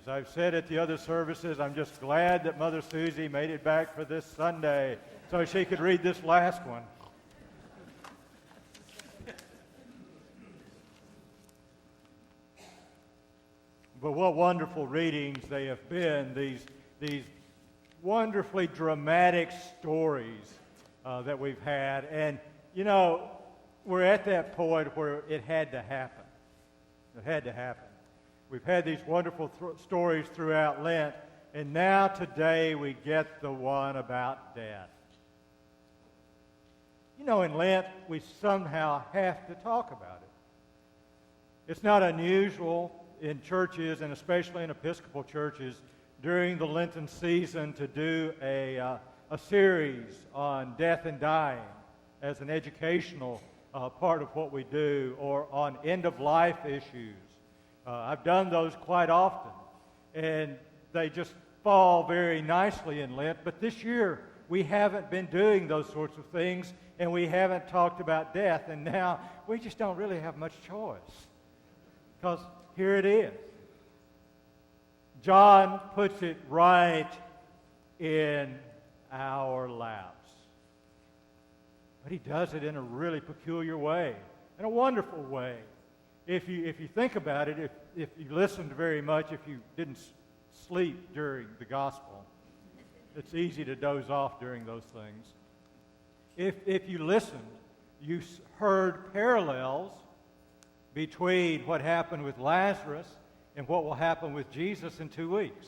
As I've said at the other services, I'm just glad that Mother Susie made it back for this Sunday so she could read this last one. But what wonderful readings they have been, these wonderfully dramatic stories that we've had. And, you know, we're at that point where it had to happen. It had to happen. We've had these wonderful stories throughout Lent, and now today we get the one about death. You know, in Lent, we somehow have to talk about it. It's not unusual in churches, and especially in Episcopal churches, during the Lenten season to do a series on death and dying as an educational part of what we do, or on end-of-life issues. I've done those quite often, and they just fall very nicely in Lent. But this year, we haven't been doing those sorts of things, and we haven't talked about death, and now we just don't really have much choice. Because here it is. John puts it right in our laps. But he does it in a really peculiar way, in a wonderful way. If you think about it, if you listened very much, if you didn't sleep during the gospel, it's easy to doze off during those things. If you listened, you heard parallels between what happened with Lazarus and what will happen with Jesus in 2 weeks.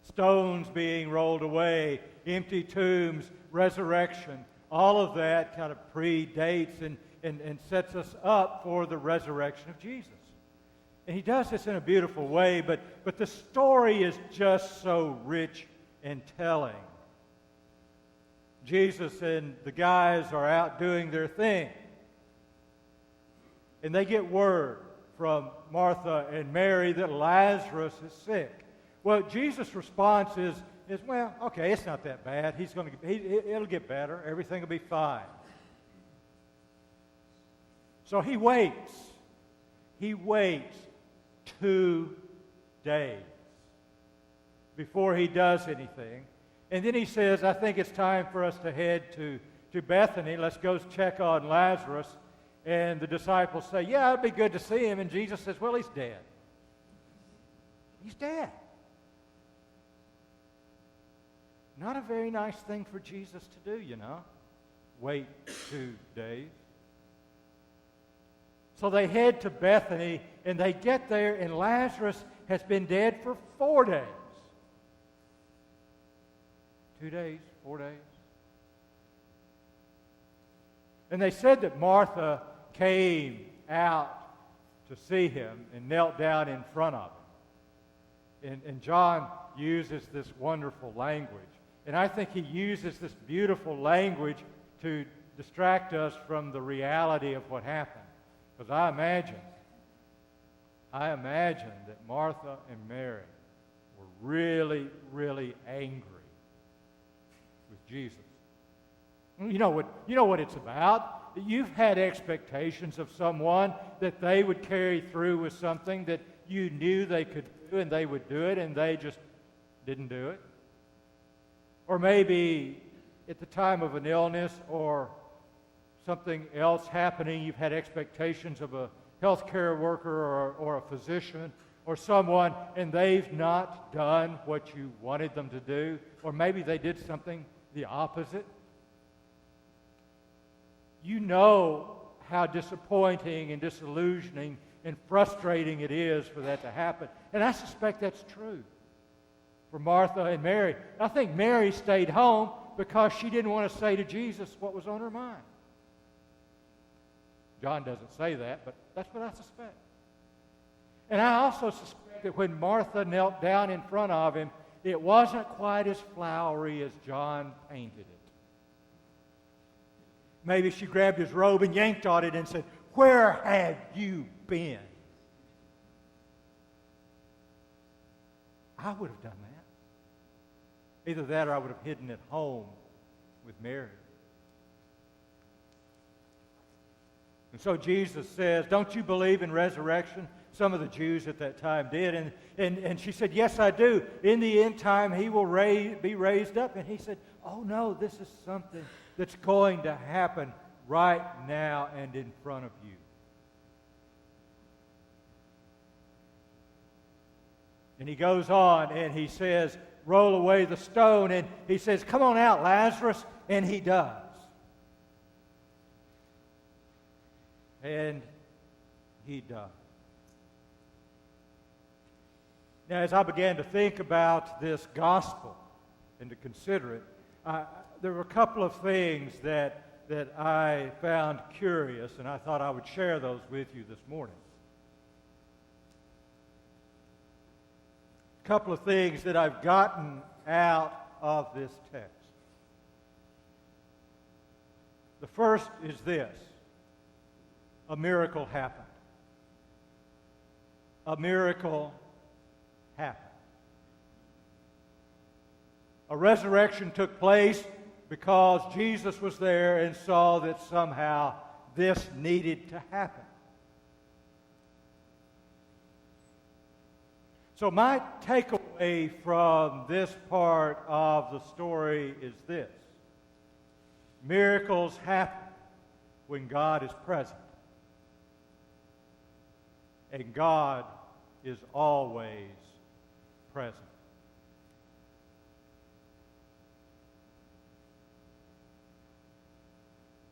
Stones being rolled away, empty tombs, resurrection, all of that kind of predates and sets us up for the resurrection of Jesus. And he does this in a beautiful way, but the story is just so rich and telling. Jesus and the guys are out doing their thing. And they get word from Martha and Mary that Lazarus is sick. Well, Jesus' response is well, okay, it's not that bad. It'll get better. Everything will be fine. So he waits. He waits 2 days before he does anything. And then he says, I think it's time for us to head to Bethany. Let's go check on Lazarus. And the disciples say, yeah, it'd be good to see him. And Jesus says, well, he's dead. He's dead. Not a very nice thing for Jesus to do, you know. Wait 2 days. So they head to Bethany, and they get there, and Lazarus has been dead for 4 days. 2 days, 4 days. And they said that Martha came out to see him and knelt down in front of him. And John uses this wonderful language. And I think he uses this beautiful language to distract us from the reality of what happened. Because I imagine that Martha and Mary were really, really angry with Jesus. You know what it's about. You've had expectations of someone that they would carry through with something that you knew they could do, and they would do it, and they just didn't do it. Or maybe at the time of an illness or something else happening, you've had expectations of a healthcare worker or a physician or someone, and they've not done what you wanted them to do. Or maybe they did something the opposite. You know how disappointing and disillusioning and frustrating it is for that to happen. And I suspect that's true for Martha and Mary. I think Mary stayed home because she didn't want to say to Jesus what was on her mind. John doesn't say that, but that's what I suspect. And I also suspect that when Martha knelt down in front of him, it wasn't quite as flowery as John painted it. Maybe she grabbed his robe and yanked on it and said, "Where have you been?" I would have done that. Either that or I would have hidden at home with Mary. And so Jesus says, don't you believe in resurrection? some of the Jews at that time did. And she said, yes, I do. In the end time, he will be raised up. And he said, oh, no, this is something that's going to happen right now and in front of you. And he goes on and he says, roll away the stone. And he says, come on out, Lazarus. And he does. And he does. Now, as I began to think about this gospel and to consider it, there were a couple of things that I found curious, and I thought I would share those with you this morning. A couple of things that I've gotten out of this text. The first is this: a miracle happened. A miracle happened. A resurrection took place because Jesus was there and saw that somehow this needed to happen. So my takeaway from this part of the story is this: miracles happen when God is present. And God is always present.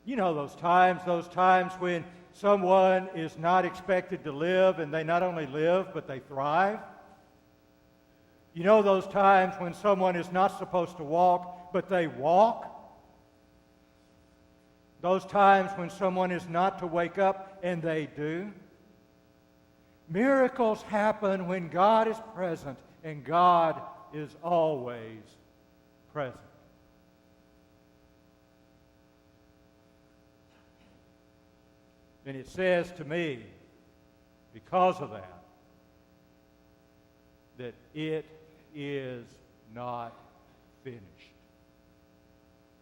You know those times when someone is not expected to live and they not only live, but they thrive. You know those times when someone is not supposed to walk, but they walk. Those times when someone is not to wake up and they do. Miracles happen when God is present, and God is always present. And it says to me, because of that it is not finished.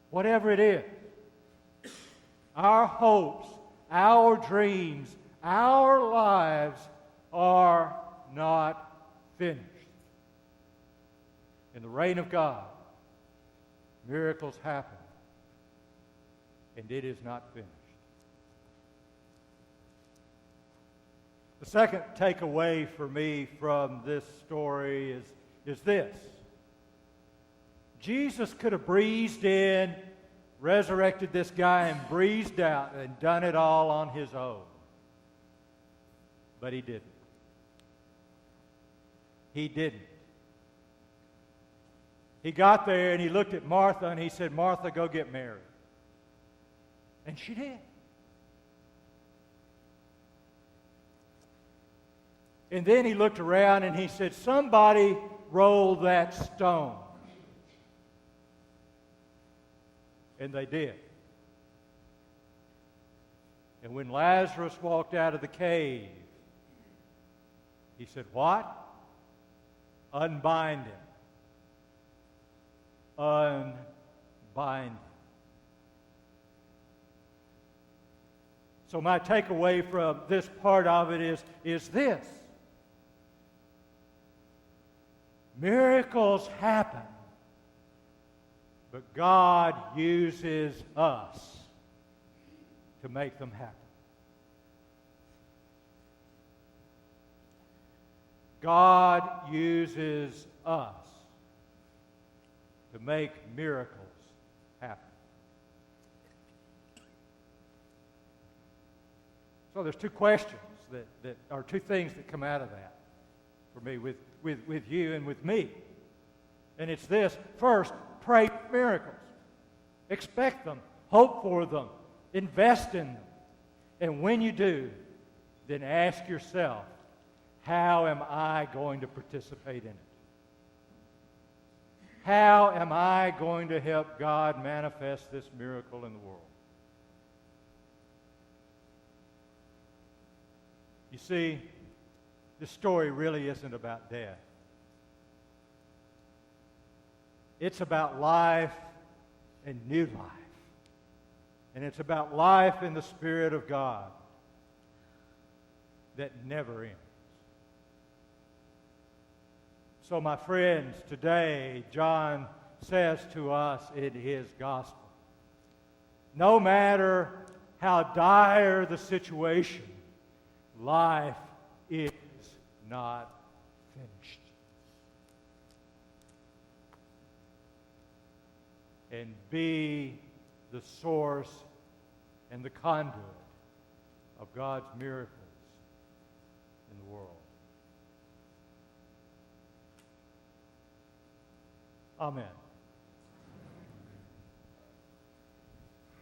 Whatever it is, our hopes, our dreams, our lives are not finished. In the reign of God, miracles happen, and it is not finished. The second takeaway for me from this story is this: Jesus could have breezed in, resurrected this guy, and breezed out and done it all on his own. But he didn't. He didn't. He got there and he looked at Martha and he said, Martha, go get Mary. And she did. And then he looked around and he said, somebody roll that stone. And they did. And when Lazarus walked out of the cave, he said, what? Unbind him. Unbind him. So my takeaway from this part of it is this: miracles happen, but God uses us to make them happen. God uses us to make miracles happen. So there's two questions that are two things that come out of that for me with you and with me. And it's this: first, pray for miracles. Expect them. Hope for them. Invest in them. And when you do, then ask yourself, how am I going to participate in it? How am I going to help God manifest this miracle in the world? You see, this story really isn't about death. It's about life and new life. And it's about life in the Spirit of God that never ends. So, my friends, today John says to us in his gospel, no matter how dire the situation, life is not finished. And be the source and the conduit of God's miracles in the world. Amen.